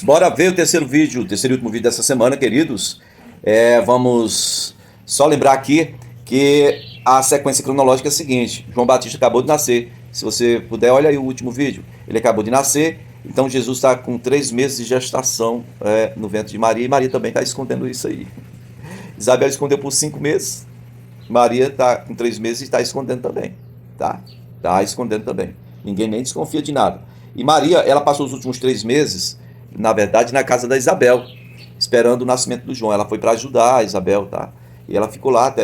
Bora ver o terceiro vídeo, o terceiro e último vídeo dessa semana, queridos. Vamos só lembrar aqui que a sequência cronológica é a seguinte: João Batista acabou de nascer. Se você puder, olha aí o último vídeo. Ele acabou de nascer, então Jesus está com 3 meses de gestação no ventre de Maria, e Maria também está escondendo isso aí. Isabel escondeu por 5 meses, Maria está com 3 meses e está escondendo também. Tá escondendo também. Ninguém nem desconfia de nada. E Maria, ela passou os últimos 3 meses, na verdade, na casa da Isabel, esperando o nascimento do João. Ela foi para ajudar a Isabel, tá? E ela ficou lá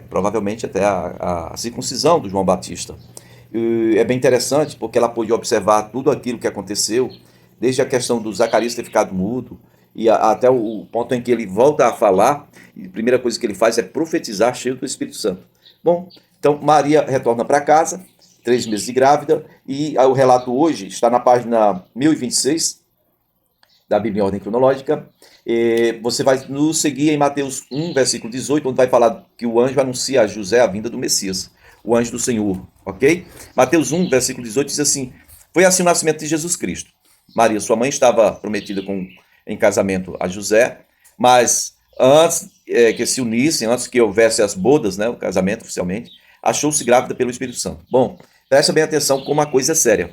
provavelmente até a circuncisão do João Batista. E é bem interessante porque ela pôde observar tudo aquilo que aconteceu, desde a questão do Zacarias ter ficado mudo, e até o ponto em que ele volta a falar, e a primeira coisa que ele faz é profetizar cheio do Espírito Santo. Bom, então Maria retorna para casa, 3 meses de grávida, e o relato hoje está na página 1026 da Bíblia em Ordem Cronológica. Você vai nos seguir em Mateus 1, versículo 18, onde vai falar que o anjo anuncia a José a vinda do Messias, o anjo do Senhor, ok? Mateus 1, versículo 18 diz assim: foi assim o nascimento de Jesus Cristo. Maria, sua mãe, estava prometida em casamento a José, mas antes que se unissem, antes que houvesse as bodas, né, o casamento oficialmente, achou-se grávida pelo Espírito Santo. Bom, presta bem atenção como a coisa é séria.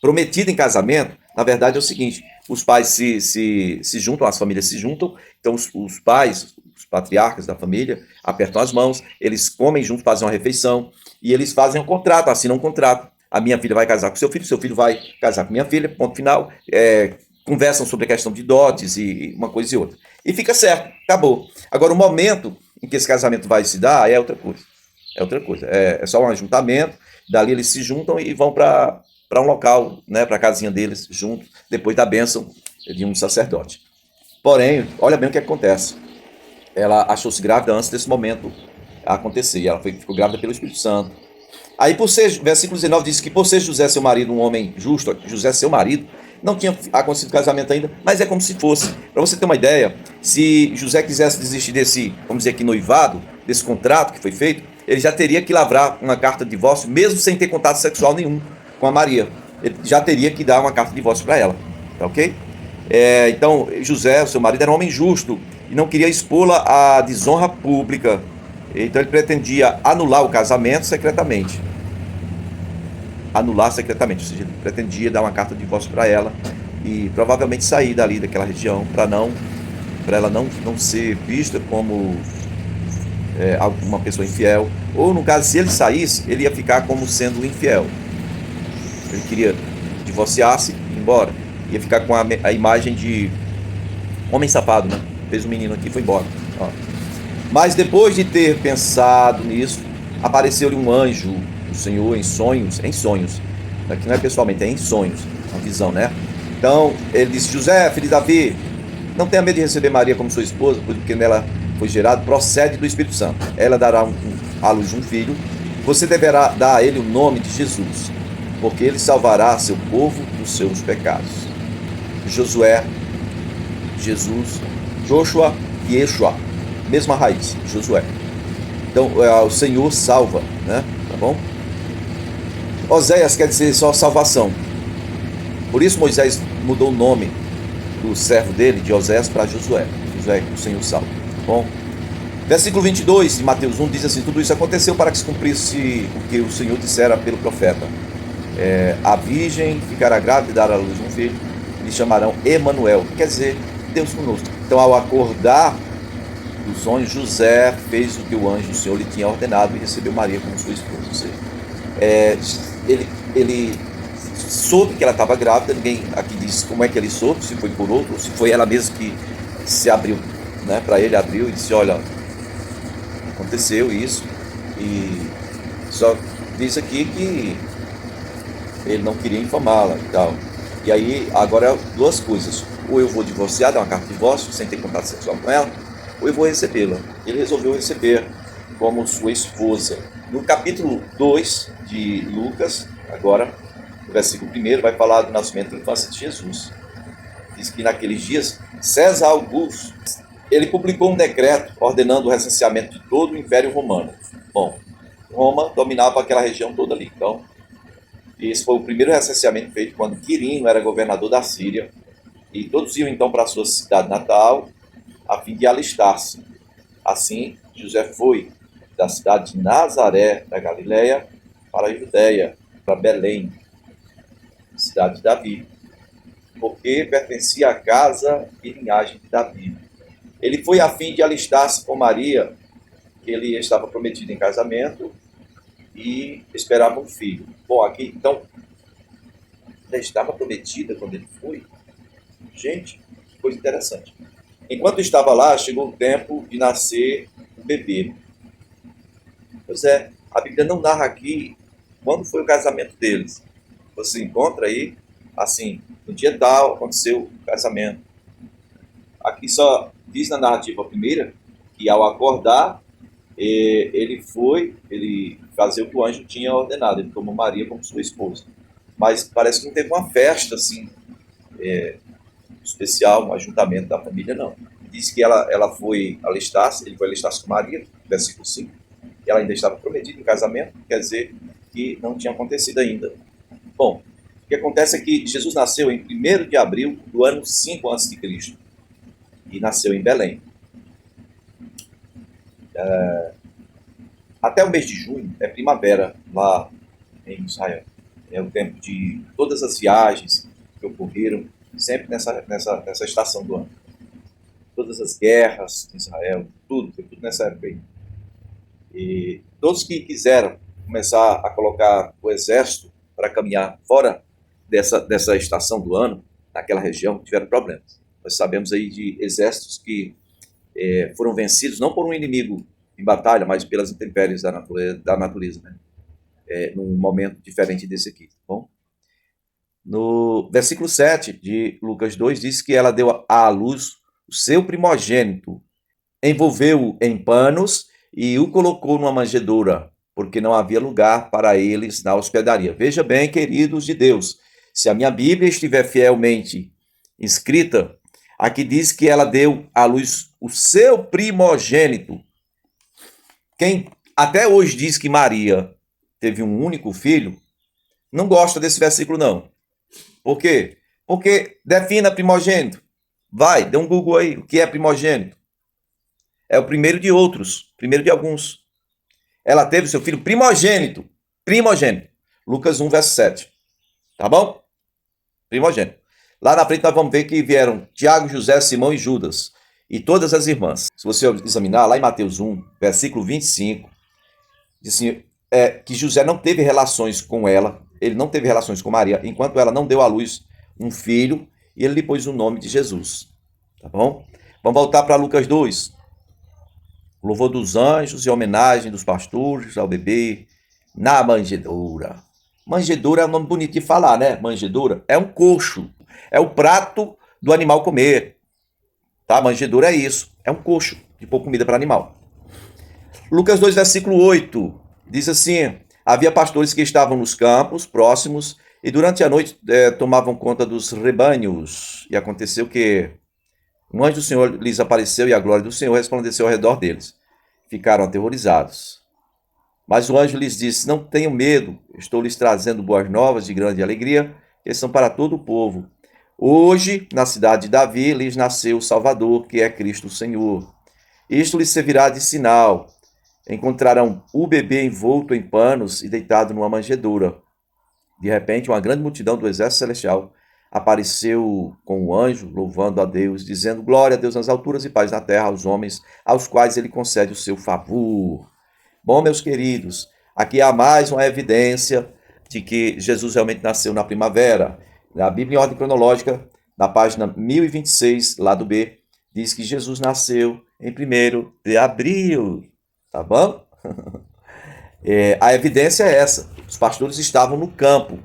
Prometida em casamento, na verdade é o seguinte: os pais se juntam, as famílias se juntam, então os pais, os patriarcas da família, apertam as mãos, eles comem juntos, fazem uma refeição, e eles fazem um contrato, assinam um contrato. A minha filha vai casar com seu filho vai casar com minha filha, ponto final. Conversam sobre a questão de dotes e uma coisa e outra. E fica certo, acabou. Agora, o momento em que esse casamento vai se dar é outra coisa. É só um ajuntamento, dali eles se juntam e vão para um local, né, para a casinha deles, juntos, depois da bênção de um sacerdote. Porém, olha bem o que acontece. Ela achou-se grávida antes desse momento acontecer, e ela ficou grávida pelo Espírito Santo. Aí, versículo 19 diz que por ser José seu marido um homem justo, José seu marido, não tinha acontecido casamento ainda, mas é como se fosse. Para você ter uma ideia, se José quisesse desistir desse, vamos dizer aqui, noivado, desse contrato que foi feito, ele já teria que lavrar uma carta de divórcio, mesmo sem ter contato sexual nenhum com a Maria. Ele já teria que dar uma carta de divórcio para ela, tá ok? Então, José, o seu marido, era um homem justo e não queria expô-la à desonra pública. Então, ele pretendia anular o casamento secretamente. Ou seja, ele pretendia dar uma carta de divórcio para ela e provavelmente sair dali daquela região para ela não ser vista como uma pessoa infiel, ou no caso, se ele saísse, ele ia ficar como sendo infiel. Ele queria divorciar-se e ir embora, ia ficar com a imagem de homem safado, né? Fez um menino aqui e foi embora. Ó. Mas depois de ter pensado nisso, apareceu-lhe um anjo do Senhor em sonhos. Aqui não é pessoalmente, é em sonhos, uma visão, né? Então ele disse: José, filho de Davi, não tenha medo de receber Maria como sua esposa, porque nela foi gerado, procede do Espírito Santo. Ela dará à luz um filho. Você deverá dar a ele o nome de Jesus, porque ele salvará seu povo dos seus pecados. Josué, Jesus, Joshua e Yeshua, mesma raiz, Josué. Então o Senhor salva, né? Tá bom? Oséias quer dizer só salvação. Por isso Moisés mudou o nome do servo dele, de Oséias, para Josué. Josué, o Senhor salva. Bom, versículo 22 de Mateus 1 diz assim: tudo isso aconteceu para que se cumprisse o que o Senhor dissera pelo profeta. A virgem ficará grávida e dará à luz um filho, e lhe chamarão Emanuel, que quer dizer Deus conosco. Então, ao acordar do sonho, José fez o que o anjo do Senhor lhe tinha ordenado e recebeu Maria como sua esposa. Ou seja, ele soube que ela estava grávida. Ninguém aqui diz como é que ele soube, se foi por outro, ou se foi ela mesma que se abriu, né, para ele, abriu e disse: olha, aconteceu isso. E só diz aqui que ele não queria infamá-la e tal. E aí, agora, duas coisas: ou eu vou divorciar, dar uma carta de divórcio sem ter contato sexual com ela, ou eu vou recebê-la. Ele resolveu receber como sua esposa. No capítulo 2 de Lucas, agora, no versículo 1, vai falar do nascimento e infância de Jesus. Diz que naqueles dias, César Augusto, ele publicou um decreto ordenando o recenseamento de todo o Império Romano. Bom, Roma dominava aquela região toda ali. Então, esse foi o primeiro recenseamento feito quando Quirino era governador da Síria. E todos iam então para a sua cidade natal, a fim de alistar-se. Assim, José foi da cidade de Nazaré, da Galiléia, para a Judéia, para Belém, cidade de Davi, porque pertencia à casa e linhagem de Davi. Ele foi a fim de alistar-se com Maria, que ele estava prometido em casamento e esperava um filho. Bom, aqui então, já estava prometida quando ele foi. Gente, que coisa interessante. Enquanto estava lá, chegou o tempo de nascer o bebê. Pois é, a Bíblia não narra aqui quando foi o casamento deles. Você encontra aí, assim, no dia tal aconteceu o casamento. Aqui só diz na narrativa primeira que ao acordar, ele fazer o que o anjo tinha ordenado, ele tomou Maria como sua esposa. Mas parece que não teve uma festa assim, especial, um ajuntamento da família, não. Diz que ela foi alistar-se, ele foi alistar-se com Maria, versículo 5. Ela ainda estava prometida em casamento, quer dizer que não tinha acontecido ainda. Bom, o que acontece é que Jesus nasceu em 1º de abril do ano 5 a.C. e nasceu em Belém. Até o mês de junho é primavera lá em Israel. É o tempo de todas as viagens que ocorreram sempre nessa estação do ano. Todas as guerras em Israel, tudo, foi tudo nessa época aí. E todos que quiseram começar a colocar o exército para caminhar fora dessa estação do ano, naquela região, tiveram problemas. Nós sabemos aí de exércitos que foram vencidos não por um inimigo em batalha, mas pelas intempéries da natureza, né? Num momento diferente desse aqui, tá bom? No versículo 7 de Lucas 2, diz que ela deu à luz o seu primogênito, envolveu-o em panos e o colocou numa manjedoura, porque não havia lugar para eles na hospedaria. Veja bem, queridos de Deus, se a minha Bíblia estiver fielmente escrita, aqui diz que ela deu à luz o seu primogênito. Quem até hoje diz que Maria teve um único filho, não gosta desse versículo, não. Por quê? Porque defina primogênito. Vai, dê um Google aí. O que é primogênito? É o primeiro de outros, primeiro de alguns. Ela teve seu filho primogênito. Primogênito. Lucas 1, verso 7. Tá bom? Primogênito. Lá na frente nós vamos ver que vieram Tiago, José, Simão e Judas. E todas as irmãs. Se você examinar lá em Mateus 1, versículo 25, diz assim, que José não teve relações com ela, ele não teve relações com Maria, enquanto ela não deu à luz um filho, e ele lhe pôs o nome de Jesus. Tá bom? Vamos voltar para Lucas 2. O louvor dos anjos e homenagem dos pastores ao bebê na manjedoura. Manjedoura é um nome bonito de falar, né? Manjedoura é um coxo, é o prato do animal comer. Tá? Manjedoura é isso, é um coxo de pôr comida para animal. Lucas 2, versículo 8, diz assim, havia pastores que estavam nos campos próximos e durante a noite tomavam conta dos rebanhos. E aconteceu que um anjo do Senhor lhes apareceu e a glória do Senhor resplandeceu ao redor deles. Ficaram aterrorizados. Mas o anjo lhes disse, não tenham medo, estou lhes trazendo boas novas de grande alegria, que são para todo o povo. Hoje, na cidade de Davi, lhes nasceu o Salvador, que é Cristo o Senhor. Isto lhes servirá de sinal. Encontrarão o bebê envolto em panos e deitado numa manjedoura. De repente, uma grande multidão do exército celestial apareceu com o anjo, louvando a Deus, dizendo glória a Deus nas alturas e paz na terra aos homens, aos quais ele concede o seu favor. Bom, meus queridos, aqui há mais uma evidência de que Jesus realmente nasceu na primavera. Na Bíblia em ordem cronológica, na página 1026, lado B, diz que Jesus nasceu em 1º de abril. Tá bom? A evidência é essa. Os pastores estavam no campo.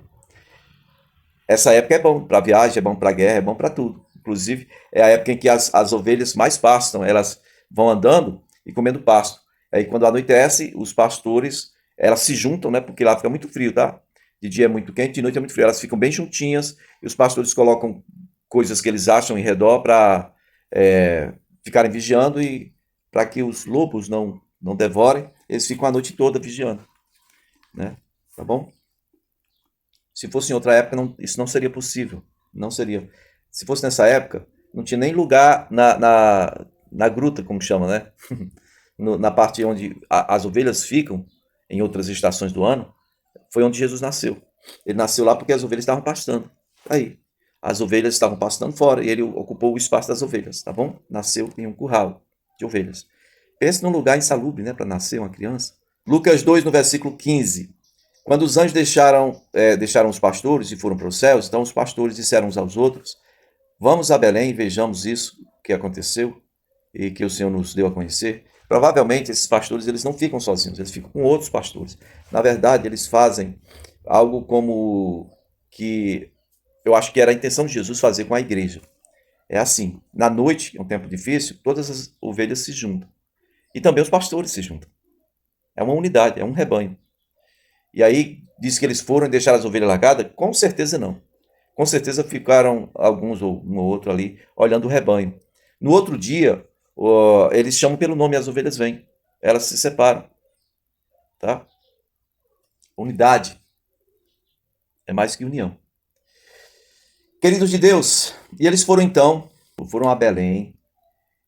Essa época é bom para viagem, é bom para guerra, é bom para tudo. Inclusive, é a época em que as ovelhas mais pastam. Elas vão andando e comendo pasto. Aí, quando anoitece, os pastores, elas se juntam, né? Porque lá fica muito frio, tá? De dia é muito quente, de noite é muito frio. Elas ficam bem juntinhas e os pastores colocam coisas que eles acham em redor para ficarem vigiando e para que os lobos não devorem. Eles ficam a noite toda vigiando, né? Tá bom? Se fosse em outra época, isso não seria possível. Não seria. Se fosse nessa época, não tinha nem lugar na gruta, como chama, né? Na parte onde as ovelhas ficam, em outras estações do ano, foi onde Jesus nasceu. Ele nasceu lá porque as ovelhas estavam pastando. Aí, as ovelhas estavam pastando fora e ele ocupou o espaço das ovelhas, tá bom? Nasceu em um curral de ovelhas. Pense num lugar insalubre, né, para nascer uma criança. Lucas 2, no versículo 15. Quando os anjos deixaram os pastores e foram para os céus, então os pastores disseram uns aos outros: Vamos a Belém e vejamos isso que aconteceu e que o Senhor nos deu a conhecer. Provavelmente esses pastores eles não ficam sozinhos, eles ficam com outros pastores. Na verdade, eles fazem algo como que eu acho que era a intenção de Jesus fazer com a igreja. É assim, na noite, é um tempo difícil, todas as ovelhas se juntam. E também os pastores se juntam. É uma unidade, é um rebanho. E aí, diz que eles foram e deixaram as ovelhas largadas? Com certeza não. Com certeza ficaram alguns ou um ou outro ali olhando o rebanho. No outro dia, eles chamam pelo nome e as ovelhas vêm. Elas se separam. Tá? Unidade é mais que união. Queridos de Deus, e eles foram a Belém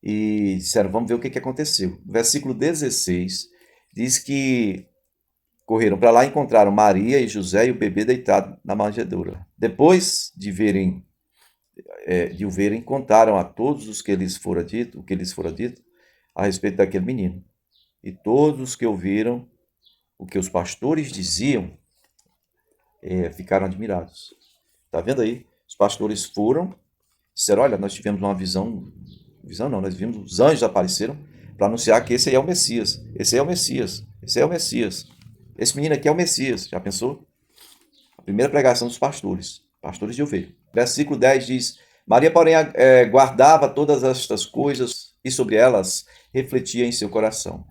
e disseram, vamos ver o que aconteceu. No versículo 16 diz que correram para lá e encontraram Maria e José e o bebê deitado na manjedoura. Depois de o verem, contaram a todos o que lhes fora dito a respeito daquele menino. E todos os que ouviram o que os pastores diziam ficaram admirados. Tá vendo aí? Os pastores foram, disseram, olha, nós tivemos uma visão não, nós vimos, os anjos apareceram para anunciar que esse aí é o Messias, esse aí é o Messias, esse aí é o Messias. Esse menino aqui é o Messias, já pensou? A primeira pregação dos pastores de ovelha. Versículo 10 diz, Maria, porém, guardava todas estas coisas e sobre elas refletia em seu coração.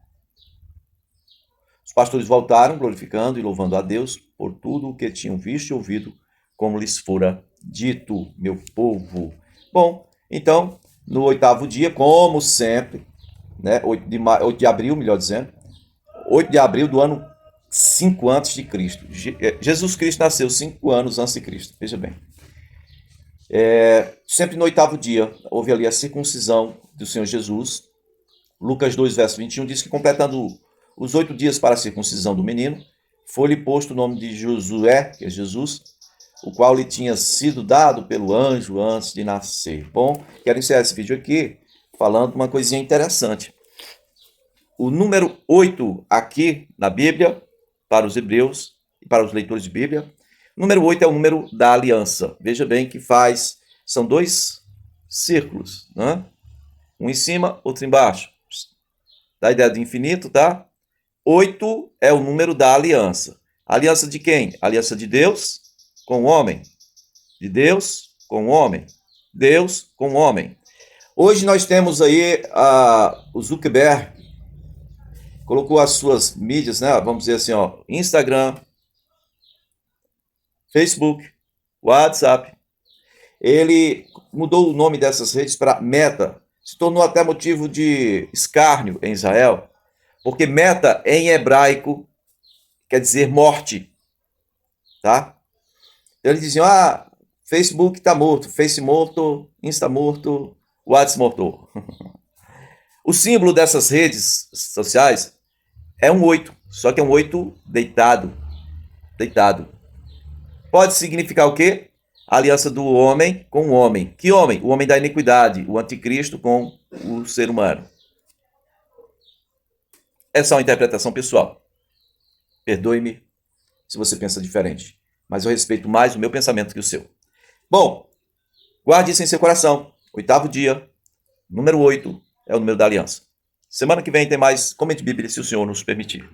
Os pastores voltaram, glorificando e louvando a Deus por tudo o que tinham visto e ouvido, como lhes fora dito, meu povo. Bom, então, no 8º dia, como sempre, né, 8 de abril, melhor dizendo, 8 de abril do ano 5 antes de Cristo. Jesus Cristo nasceu 5 anos antes de Cristo, veja bem. Sempre no 8º dia, houve ali a circuncisão do Senhor Jesus. Lucas 2, verso 21, diz que completando os 8 dias para a circuncisão do menino, foi-lhe posto o nome de Josué, que é Jesus, o qual lhe tinha sido dado pelo anjo antes de nascer. Bom, quero encerrar esse vídeo aqui falando uma coisinha interessante. O número 8 aqui na Bíblia, para os hebreus e para os leitores de Bíblia, o número 8 é o número da aliança. Veja bem que são 2 círculos, né? Um em cima, outro embaixo. Dá a ideia de infinito, tá? 8 é o número da aliança. Aliança de quem? Aliança de Deus com o homem. De Deus com o homem. Deus com o homem. Hoje nós temos aí o Zuckerberg, colocou as suas mídias, né? Vamos dizer assim, ó, Instagram, Facebook, WhatsApp. Ele mudou o nome dessas redes para Meta. Se tornou até motivo de escárnio em Israel, porque Meta em hebraico quer dizer morte, tá? Eles diziam, Facebook está morto, Face morto, Insta morto, WhatsApp morto. O símbolo dessas redes sociais é um 8, só que é um 8 deitado. Deitado. Pode significar o quê? A aliança do homem com o homem. Que homem? O homem da iniquidade, o anticristo com o ser humano. É só uma interpretação pessoal. Perdoe-me se você pensa diferente, mas eu respeito mais o meu pensamento que o seu. Bom, guarde isso em seu coração. 8º dia, número 8, é o número da aliança. Semana que vem tem mais Comente Bíblia, se o Senhor nos permitir.